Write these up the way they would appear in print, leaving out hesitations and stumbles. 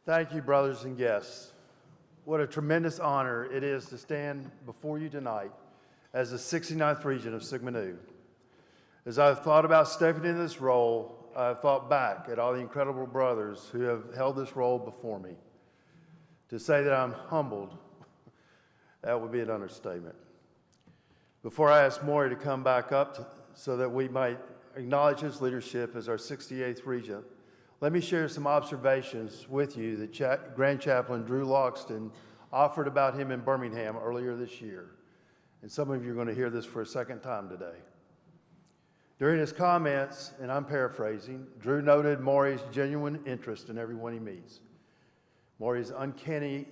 Thank you, brothers and guests. What a tremendous honor it is to stand before you tonight as the 69th Regent of Sigma Nu. As I've thought about stepping into this role, I've thought back at all the incredible brothers who have held this role before me. To say that I'm humbled, that would be an understatement. Before I ask Maury to come back up so that we might acknowledge his leadership as our 68th Regent, let me share some observations with you that Grand Chaplain Drew Loxton offered about him in Birmingham earlier this year. And some of you are going to hear this for a second time today. During his comments, and I'm paraphrasing, Drew noted Maury's genuine interest in everyone he meets. Maury's uncanny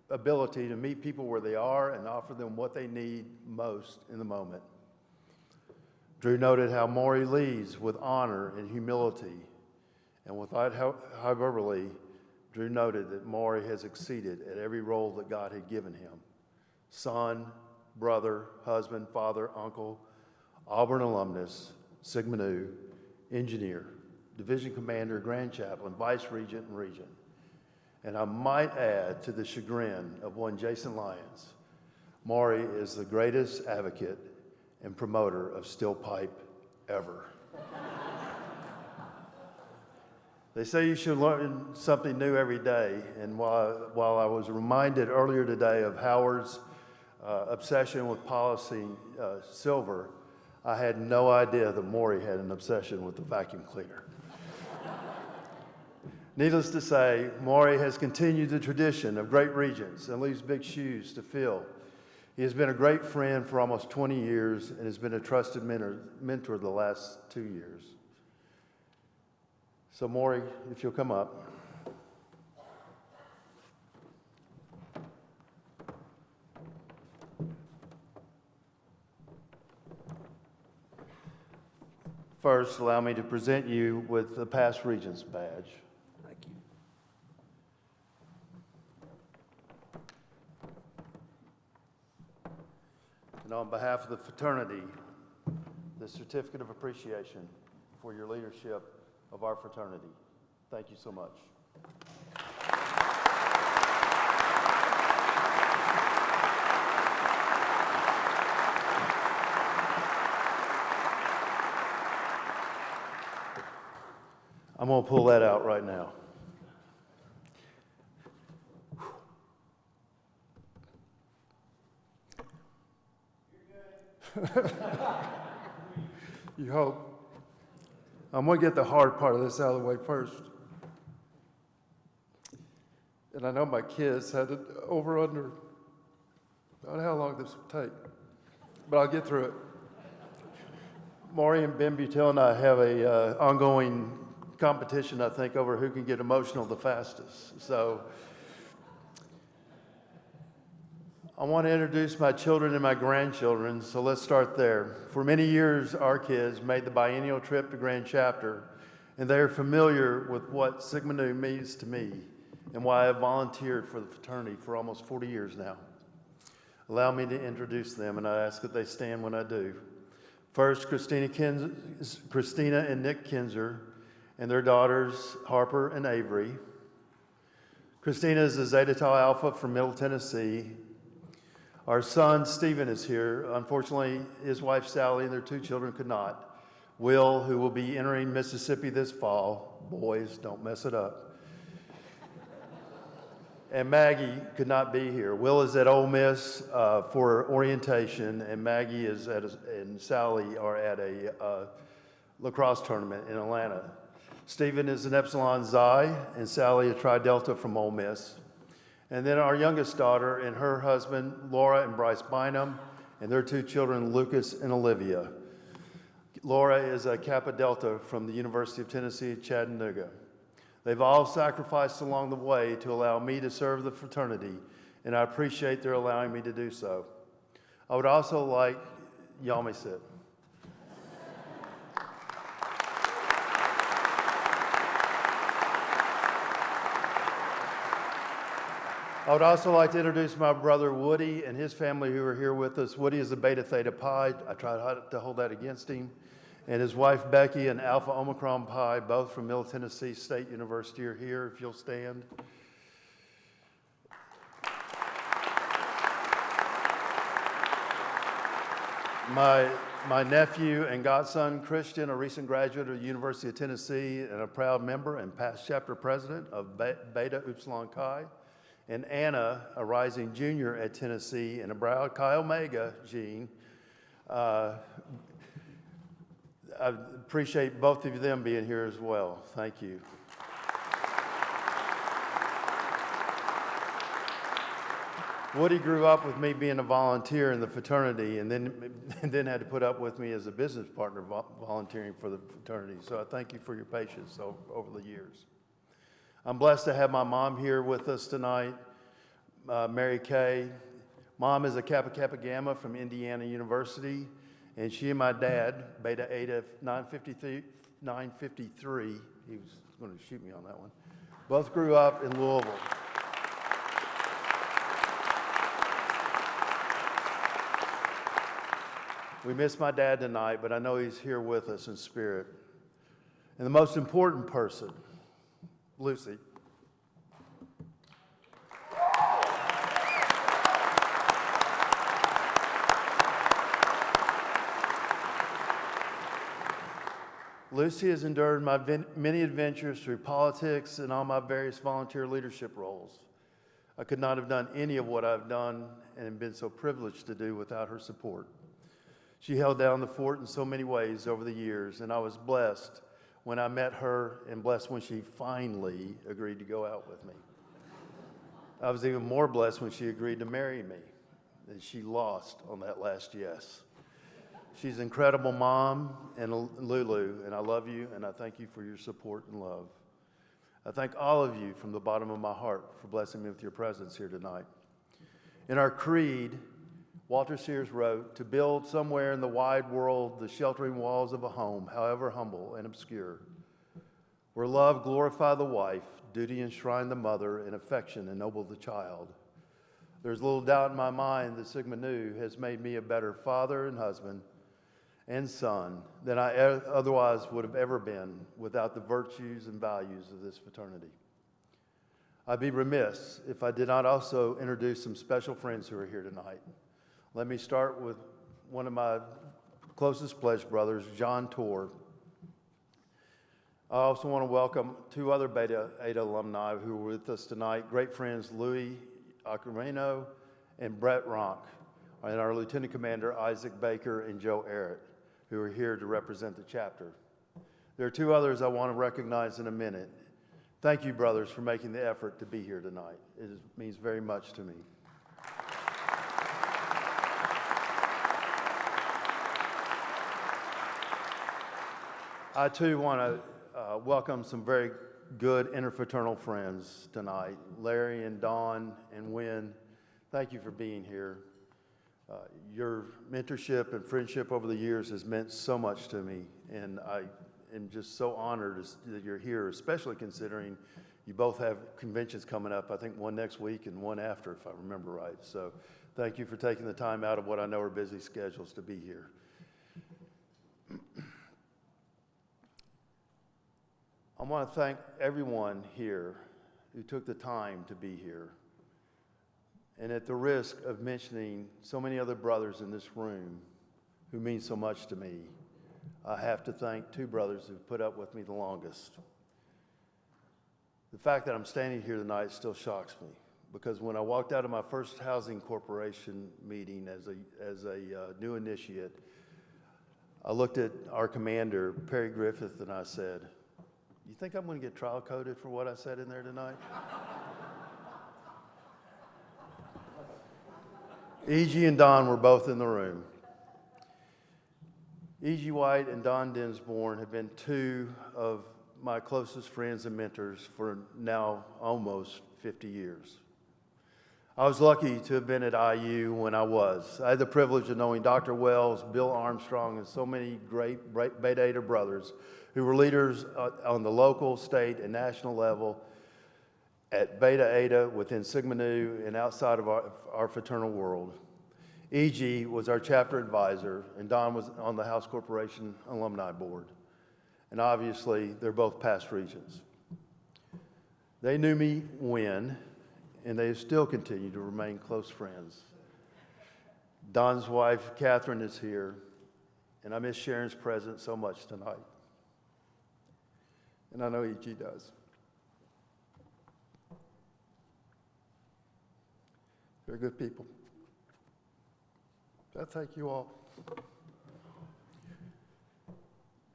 ability to meet people where they are and offer them what they need most in the moment. Drew noted how Maury leads with honor and humility. And without hyperbole, Drew noted that Maury has exceeded at every role that God had given him. Son, brother, husband, father, uncle, Auburn alumnus, Sigma Nu, engineer, division commander, grand chaplain, vice regent, and regent. And I might add, to the chagrin of one Jason Lyons, Maury is the greatest advocate and promoter of steel pipe ever. They say you should learn something new every day, and while I was reminded earlier today of Howard's obsession with polishing silver, I had no idea that Maury had an obsession with the vacuum cleaner. Needless to say, Maury has continued the tradition of great regents and leaves big shoes to fill. He has been a great friend for almost 20 years and has been a trusted mentor the last 2 years. So Maury, if you'll come up. First, allow me to present you with the past Regent's badge. Thank you. And on behalf of the fraternity, the certificate of appreciation for your leadership of our fraternity. Thank you so much. I'm going to pull that out right now. You hope. I'm going to get the hard part of this out of the way first. And I know my kids had it over-under about how long this would take, but I'll get through it. Maury and Ben Butel and I have a ongoing competition, I think, over who can get emotional the fastest. So I want to introduce my children and my grandchildren, so let's start there. For many years, our kids made the biennial trip to Grand Chapter, and they are familiar with what Sigma Nu means to me and why I have volunteered for the fraternity for almost 40 years now. Allow me to introduce them, and I ask that they stand when I do. First, Christina and Nick Kinzer, and their daughters, Harper and Avery. Christina is a Zeta Tau Alpha from Middle Tennessee. Our son, Stephen, is here. Unfortunately, his wife, Sally, and their 2 children could not. Will, who will be entering Mississippi this fall. Boys, don't mess it up. And Maggie could not be here. Will is at Ole Miss for orientation, and Maggie and Sally are at a lacrosse tournament in Atlanta. Stephen is an Epsilon Xi, and Sally a Tri Delta from Ole Miss. And then our youngest daughter and her husband, Laura and Bryce Bynum, and their 2 children, Lucas and Olivia. Laura is a Kappa Delta from the University of Tennessee at Chattanooga. They've all sacrificed along the way to allow me to serve the fraternity, and I appreciate their allowing me to do so. I would also like, y'all may sit. I would also like to introduce my brother Woody and his family who are here with us. Woody is a Beta Theta Pi. I try to hold that against him. and his wife Becky, and Alpha Omicron Pi, both from Middle Tennessee State University, are here. If you'll stand. My nephew and godson, Christian, a recent graduate of the University of Tennessee and a proud member and past chapter president of Beta Upsilon Chi, and Anna, a rising junior at Tennessee and a proud Chi Omega gene. I appreciate both of them being here as well. Thank you. Woody grew up with me being a volunteer in the fraternity and then had to put up with me as a business partner volunteering for the fraternity. So I thank you for your patience over the years. I'm blessed to have my mom here with us tonight, Mary Kay. Mom is a Kappa Kappa Gamma from Indiana University, and she and my dad, Beta Eta 953, he was going to shoot me on that one, both grew up in Louisville. We miss my dad tonight, but I know he's here with us in spirit. And the most important person, Lucy. Lucy has endured my many adventures through politics and all my various volunteer leadership roles. I could not have done any of what I've done and been so privileged to do without her support. She held down the fort in so many ways over the years, and I was blessed when I met her and blessed when she finally agreed to go out with me. I was even more blessed when she agreed to marry me, and she lost on that last yes. She's an incredible mom and Lulu, and I love you, and I thank you for your support and love. I thank all of you from the bottom of my heart for blessing me with your presence here tonight. In our creed, Walter Sears wrote, "To build somewhere in the wide world the sheltering walls of a home, however humble and obscure, where love glorify the wife, duty enshrine the mother, and affection ennoble the child. There's little doubt in my mind that Sigma Nu has made me a better father and husband and son than I otherwise would have ever been without the virtues and values of this fraternity. I'd be remiss if I did not also introduce some special friends who are here tonight. Let me start with one of my closest pledge brothers, John Torr. I also want to welcome two other Beta Eta alumni who are with us tonight, great friends Louis Accarino and Brett Ronk, and our Lieutenant Commander Isaac Baker and Joe Arrett, who are here to represent the chapter. There are two others I want to recognize in a minute. Thank you, brothers, for making the effort to be here tonight. It means very much to me. I, too, want to welcome some very good interfraternal friends tonight. Larry and Dawn and Wynn, thank you for being here. Your mentorship and friendship over the years has meant so much to me, and I am just so honored that you're here, especially considering you both have conventions coming up, I think one next week and one after, if I remember right. So thank you for taking the time out of what I know are busy schedules to be here. I want to thank everyone here who took the time to be here. And at the risk of mentioning so many other brothers in this room who mean so much to me, I have to thank two brothers who've put up with me the longest. The fact that I'm standing here tonight still shocks me, because when I walked out of my first housing corporation meeting as a new initiate, I looked at our commander, Perry Griffith, and I said, "You think I'm going to get trial coded for what I said in there tonight?" E.G. and Don were both in the room. E.G. White and Don Dinsborn have been two of my closest friends and mentors for now almost 50 years. I was lucky to have been at IU when I was. I had the privilege of knowing Dr. Wells, Bill Armstrong, and so many great Beta Eta brothers who were leaders on the local, state, and national level at Beta Eta, within Sigma Nu, and outside of our fraternal world. E.G. was our chapter advisor, and Don was on the House Corporation Alumni Board. And obviously, they're both past regents. They knew me when, and they still continue to remain close friends. Don's wife, Catherine, is here, and I miss Sharon's presence so much tonight. And I know E.G. does. They're good people. I thank you all.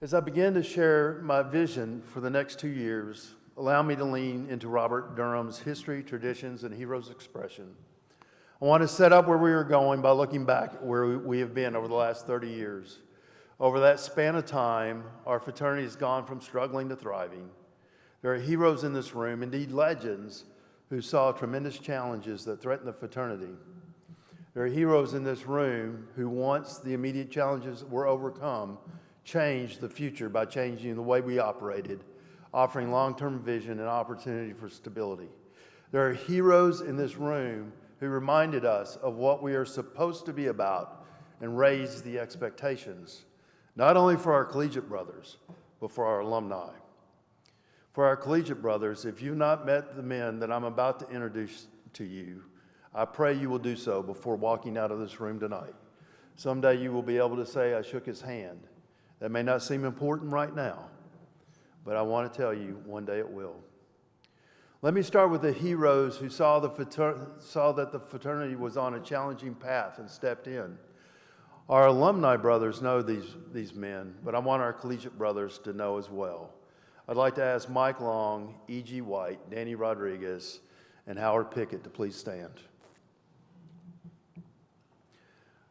As I begin to share my vision for the next 2 years, allow me to lean into Robert Durham's History, Traditions, and Heroes expression. I want to set up where we are going by looking back at where we have been over the last 30 years. Over that span of time, our fraternity has gone from struggling to thriving. There are heroes in this room, indeed legends, who saw tremendous challenges that threatened the fraternity. There are heroes in this room who, once the immediate challenges were overcome, changed the future by changing the way we operated, offering long-term vision and opportunity for stability. There are heroes in this room who reminded us of what we are supposed to be about and raised the expectations, not only for our collegiate brothers, but for our alumni. For our collegiate brothers, if you've not met the men that I'm about to introduce to you, I pray you will do so before walking out of this room tonight. Someday you will be able to say, I shook his hand. That may not seem important right now, but I want to tell you, one day it will. Let me start with the heroes who saw that the fraternity was on a challenging path and stepped in. Our alumni brothers know these men, but I want our collegiate brothers to know as well. I'd like to ask Mike Long, E.G. White, Danny Rodriguez, and Howard Pickett to please stand.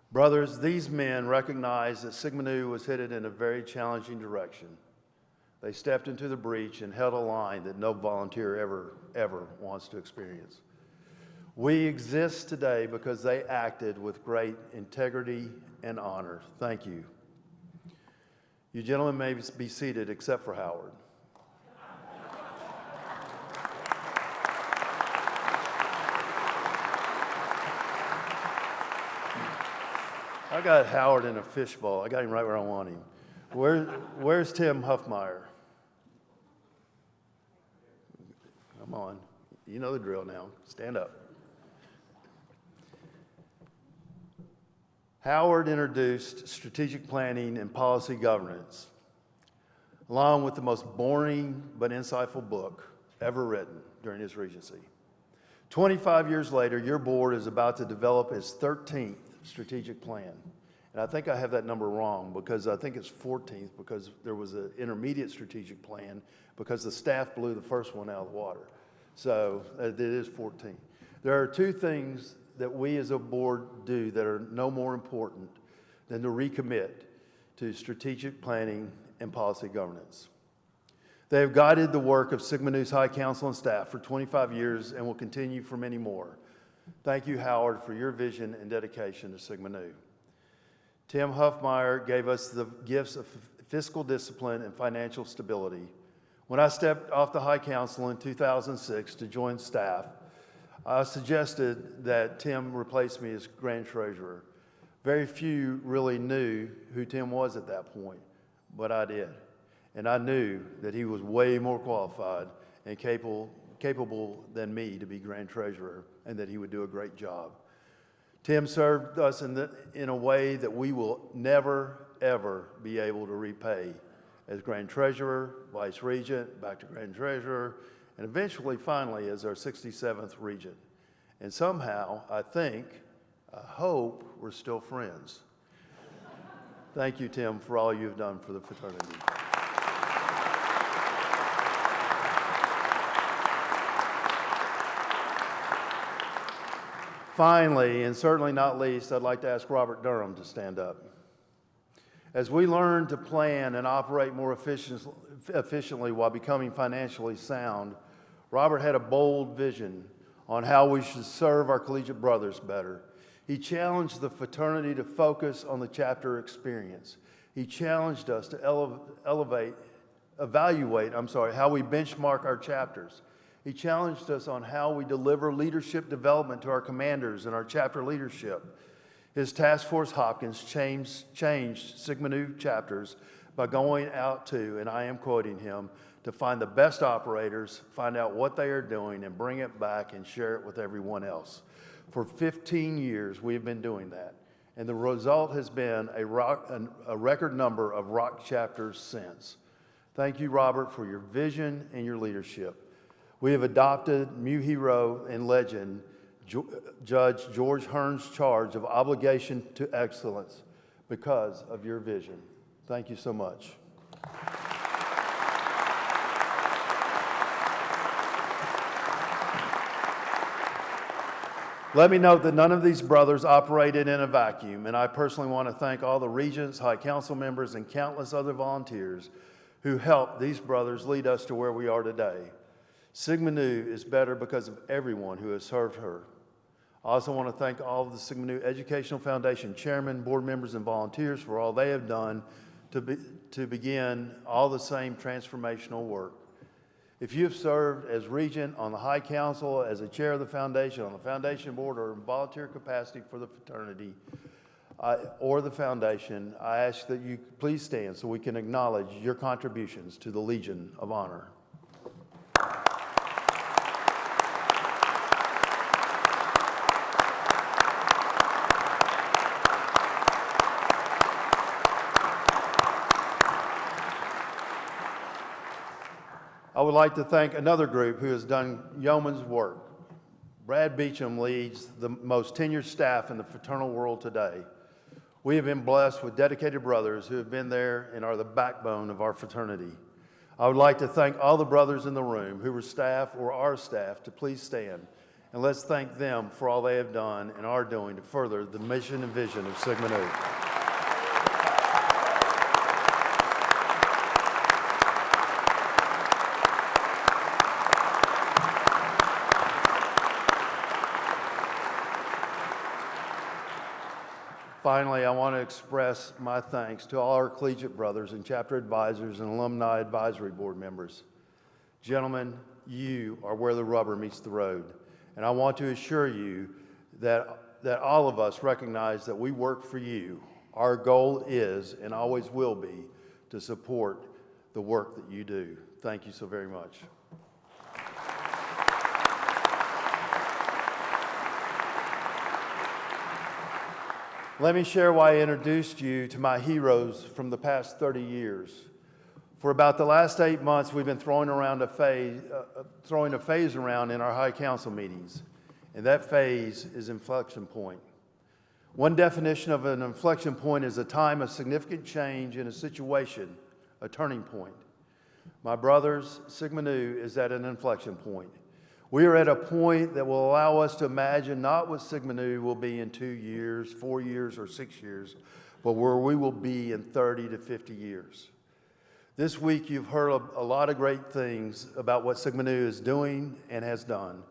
Brothers, these men recognized that Sigma Nu was headed in a very challenging direction. They stepped into the breach and held a line that no volunteer ever wants to experience. We exist today because they acted with great integrity and honor. Thank you. You gentlemen may be seated except for Howard. I got Howard in a fishbowl. I got him right where I want him. Where's Tim Huffmeyer? Come on. You know the drill now. Stand up. Howard introduced strategic planning and policy governance, along with the most boring but insightful book ever written during his regency. 25 years later, your board is about to develop its 13th strategic plan. And I think I have that number wrong because I think it's 14th because there was an intermediate strategic plan because the staff blew the first one out of the water. So it is 14. There are two things that we as a board do that are no more important than to recommit to strategic planning and policy governance. They have guided the work of Sigma Nu's High Council and staff for 25 years and will continue for many more. Thank you, Howard, for your vision and dedication to Sigma Nu. Tim Huffmeyer gave us the gifts of fiscal discipline and financial stability. When I stepped off the High Council in 2006 to join staff, I suggested that Tim replace me as Grand Treasurer. Very few really knew who Tim was at that point, but I did. And I knew that he was way more qualified and capable than me to be Grand Treasurer, and that he would do a great job. Tim served us in a way that we will never, ever be able to repay as Grand Treasurer, Vice Regent, back to Grand Treasurer, and eventually, finally, as our 67th Regent. And somehow, I hope, we're still friends. Thank you, Tim, for all you've done for the fraternity. Finally, and certainly not least, I'd like to ask Robert Durham to stand up. As we learn to plan and operate more efficiently while becoming financially sound, Robert had a bold vision on how we should serve our collegiate brothers better. He challenged the fraternity to focus on the chapter experience. He challenged us to evaluate how we benchmark our chapters. He challenged us on how we deliver leadership development to our commanders and our chapter leadership. His task force Hopkins changed Sigma Nu chapters by going out to, and I am quoting him, to find the best operators, find out what they are doing, and bring it back and share it with everyone else. For 15 years, we have been doing that, and the result has been a record number of ROC chapters since. Thank you, Robert, for your vision and your leadership. We have adopted new hero and legend, Judge George Hearn's charge of obligation to excellence because of your vision. Thank you so much. Let me note that none of these brothers operated in a vacuum, and I personally want to thank all the regents, high council members, and countless other volunteers who helped these brothers lead us to where we are today. Sigma Nu is better because of everyone who has served her. I also want to thank all of the Sigma Nu Educational Foundation chairmen, board members, and volunteers for all they have done to begin all the same transformational work. If you have served as regent, on the High Council, as a chair of the foundation, on the foundation board, or in volunteer capacity for the fraternity or the foundation, I ask that you please stand so we can acknowledge your contributions to the Legion of Honor. I would like to thank another group who has done yeoman's work. Brad Beecham leads the most tenured staff in the fraternal world today. We have been blessed with dedicated brothers who have been there and are the backbone of our fraternity. I would like to thank all the brothers in the room who were staff or are staff to please stand, and let's thank them for all they have done and are doing to further the mission and vision of Sigma Nu. Finally, I want to express my thanks to all our collegiate brothers and chapter advisors and alumni advisory board members. Gentlemen, you are where the rubber meets the road, and I want to assure you that all of us recognize that we work for you. Our goal is, and always will be, to support the work that you do. Thank you so very much. Let me share why I introduced you to my heroes from the past 30 years. For about the last 8 months, we've been throwing a phase around in our High Council meetings, and that phase is inflection point. One definition of an inflection point is a time of significant change in a situation, a turning point. My brothers, Sigma Nu is at an inflection point. We are at a point that will allow us to imagine not what Sigma Nu will be in 2 years, 4 years, or 6 years, but where we will be in 30 to 50 years. This week, you've heard a lot of great things about what Sigma Nu is doing and has done.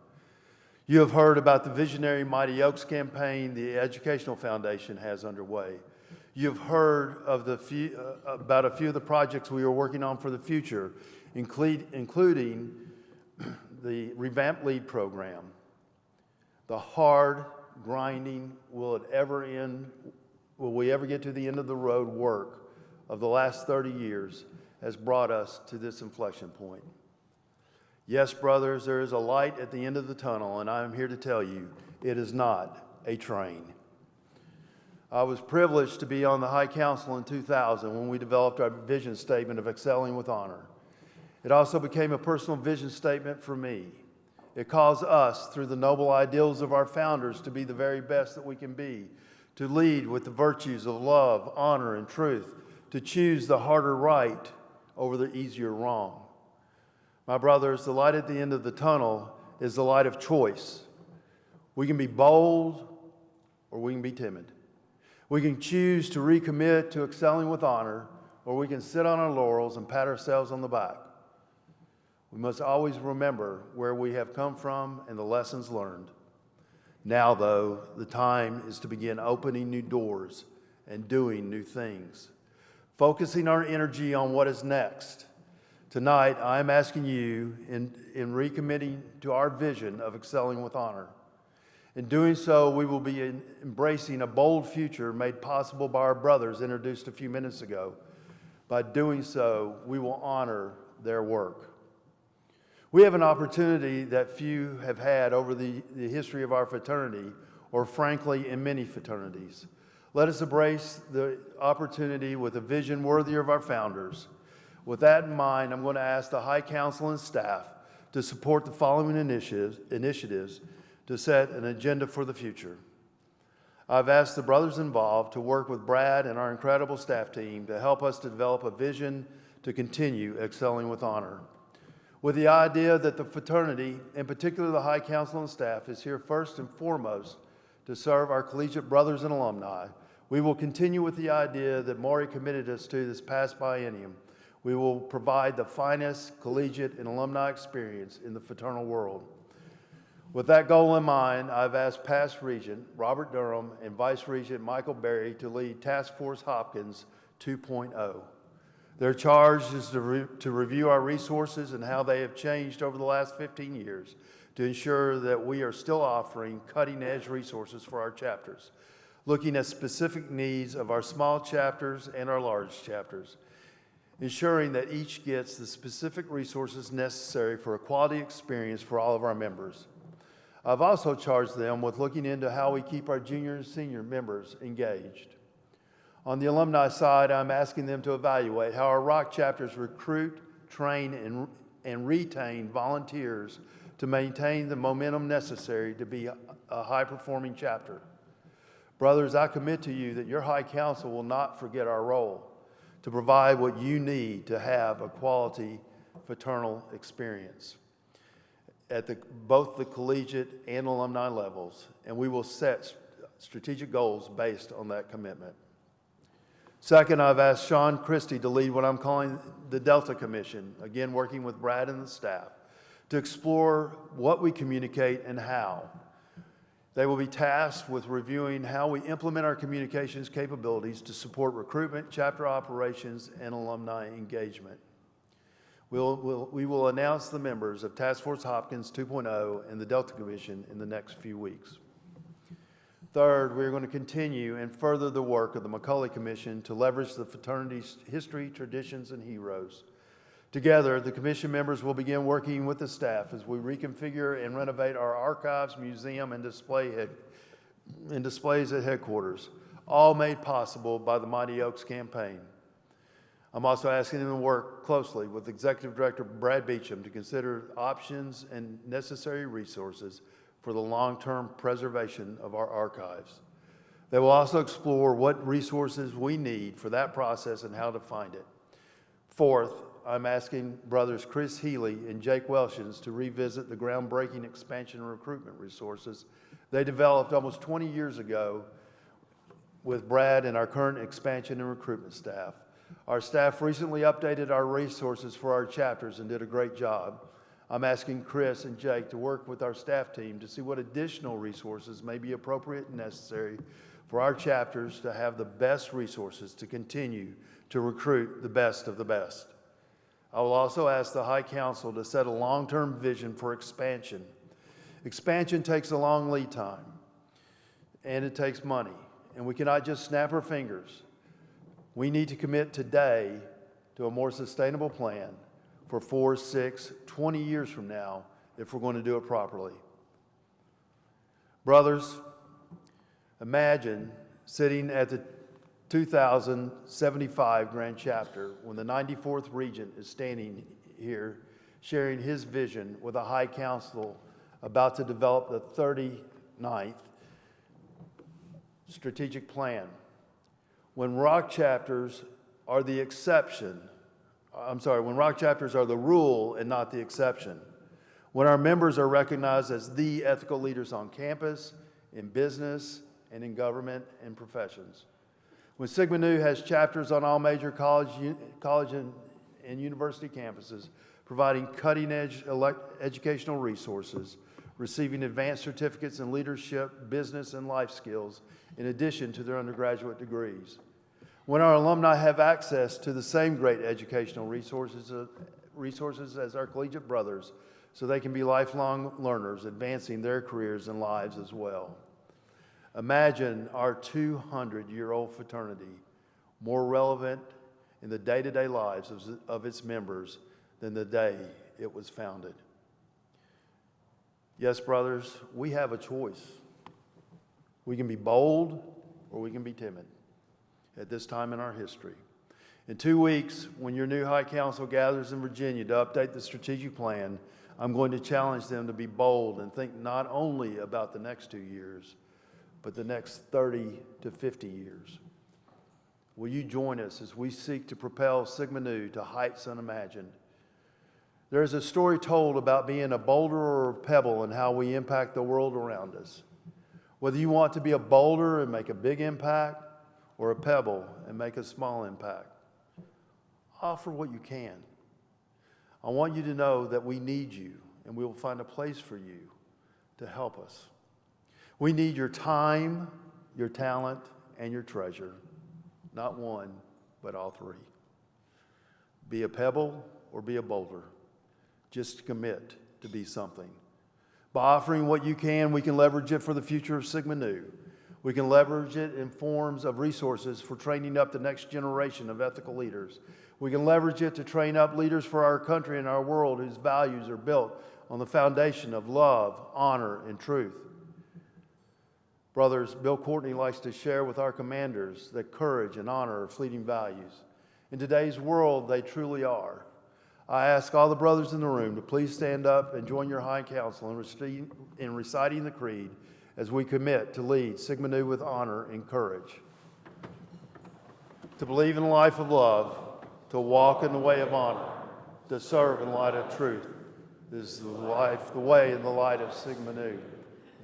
You have heard about the visionary Mighty Oaks campaign the Educational Foundation has underway. You've heard of about a few of the projects we are working on for the future, including the revamped LEAD program. The hard, grinding, will we ever get to the end of the road work of the last 30 years has brought us to this inflection point. Yes, brothers, there is a light at the end of the tunnel, and I am here to tell you, it is not a train. I was privileged to be on the High Council in 2000 when we developed our vision statement of excelling with honor. It also became a personal vision statement for me. It calls us, through the noble ideals of our founders, to be the very best that we can be, to lead with the virtues of love, honor, and truth, to choose the harder right over the easier wrong. My brothers, the light at the end of the tunnel is the light of choice. We can be bold or we can be timid. We can choose to recommit to excelling with honor, or we can sit on our laurels and pat ourselves on the back. We must always remember where we have come from and the lessons learned. Now, though, the time is to begin opening new doors and doing new things, focusing our energy on what is next. Tonight, I am asking you, in recommitting to our vision of excelling with honor, In doing so, we will be embracing a bold future made possible by our brothers introduced a few minutes ago. By doing so, we will honor their work. We have an opportunity that few have had over the history of our fraternity, or frankly, in many fraternities. Let us embrace the opportunity with a vision worthy of our founders. With that in mind, I'm going to ask the High Council and staff to support the following initiatives to set an agenda for the future. I've asked the brothers involved to work with Brad and our incredible staff team to help us to develop a vision to continue excelling with honor. With the idea that the fraternity, in particular the High Council and staff, is here first and foremost to serve our collegiate brothers and alumni, we will continue with the idea that Maury committed us to this past biennium. We will provide the finest collegiate and alumni experience in the fraternal world. With that goal in mind, I've asked past Regent Robert Durham and Vice Regent Michael Berry to lead Task Force Hopkins 2.0. Their charge is to review our resources and how they have changed over the last 15 years to ensure that we are still offering cutting-edge resources for our chapters, looking at specific needs of our small chapters and our large chapters, ensuring that each gets the specific resources necessary for a quality experience for all of our members. I've also charged them with looking into how we keep our junior and senior members engaged. On the alumni side, I'm asking them to evaluate how our Rock chapters recruit, train, and retain volunteers to maintain the momentum necessary to be a high-performing chapter. Brothers, I commit to you that your High Council will not forget our role to provide what you need to have a quality fraternal experience at both the collegiate and alumni levels, and we will set strategic goals based on that commitment. Second, I've asked Sean Christie to lead what I'm calling the Delta Commission, again working with Brad and the staff, to explore what we communicate and how. They will be tasked with reviewing how we implement our communications capabilities to support recruitment, chapter operations, and alumni engagement. We will announce the members of Task Force Hopkins 2.0 and the Delta Commission in the next few weeks. Third, we're going to continue and further the work of the McCulley Commission to leverage the fraternity's history, traditions, and heroes. Together, the commission members will begin working with the staff as we reconfigure and renovate our archives, museum, and displays at headquarters, all made possible by the Mighty Oaks campaign. I'm also asking them to work closely with Executive Director Brad Beecham to consider options and necessary resources for the long-term preservation of our archives. They will also explore what resources we need for that process and how to find it. Fourth, I'm asking brothers Chris Healy and Jake Welshins to revisit the groundbreaking expansion and recruitment resources they developed almost 20 years ago with Brad and our current expansion and recruitment staff. Our staff recently updated our resources for our chapters and did a great job. I'm asking Chris and Jake to work with our staff team to see what additional resources may be appropriate and necessary for our chapters to have the best resources to continue to recruit the best of the best. I will also ask the High Council to set a long-term vision for expansion. Expansion takes a long lead time, and it takes money, and we cannot just snap our fingers. We need to commit today to a more sustainable plan for 4, 6, 20 years from now if we're going to do it properly. Brothers, imagine sitting at the 2075 Grand Chapter when the 94th Regent is standing here sharing his vision with a High Council about to develop the 39th strategic plan. When Rock chapters are the exception, when Rock chapters are the rule and not the exception. When our members are recognized as the ethical leaders on campus, in business, and in government and professions. When Sigma Nu has chapters on all major college and university campuses, providing cutting-edge educational resources, receiving advanced certificates in leadership, business, and life skills, in addition to their undergraduate degrees. When our alumni have access to the same great educational resources as our collegiate brothers, so they can be lifelong learners, advancing their careers and lives as well. Imagine our 200-year-old fraternity more relevant in the day-to-day lives of its members than the day it was founded. Yes, brothers, we have a choice. We can be bold or we can be timid at this time in our history. In 2 weeks, when your new High Council gathers in Virginia to update the strategic plan, I'm going to challenge them to be bold and think not only about the next 2 years, but the next 30 to 50 years. Will you join us as we seek to propel Sigma Nu to heights unimagined? There is a story told about being a boulder or a pebble and how we impact the world around us. Whether you want to be a boulder and make a big impact or a pebble and make a small impact, offer what you can. I want you to know that we need you and we will find a place for you to help us. We need your time, your talent, and your treasure. Not one, but all three. Be a pebble or be a boulder. Just commit to be something. By offering what you can, we can leverage it for the future of Sigma Nu. We can leverage it in forms of resources for training up the next generation of ethical leaders. We can leverage it to train up leaders for our country and our world whose values are built on the foundation of love, honor, and truth. Brothers, Bill Courtney likes to share with our commanders that courage and honor are fleeting values. In today's world, they truly are. I ask all the brothers in the room to please stand up and join your High Council in reciting the creed as we commit to lead Sigma Nu with honor and courage. To believe in a life of love, to walk in the way of honor, to serve in light of truth. This is the life, the way, and the light of Sigma Nu.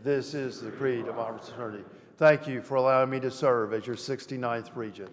This is the creed of our fraternity. Thank you for allowing me to serve as your 69th Regent.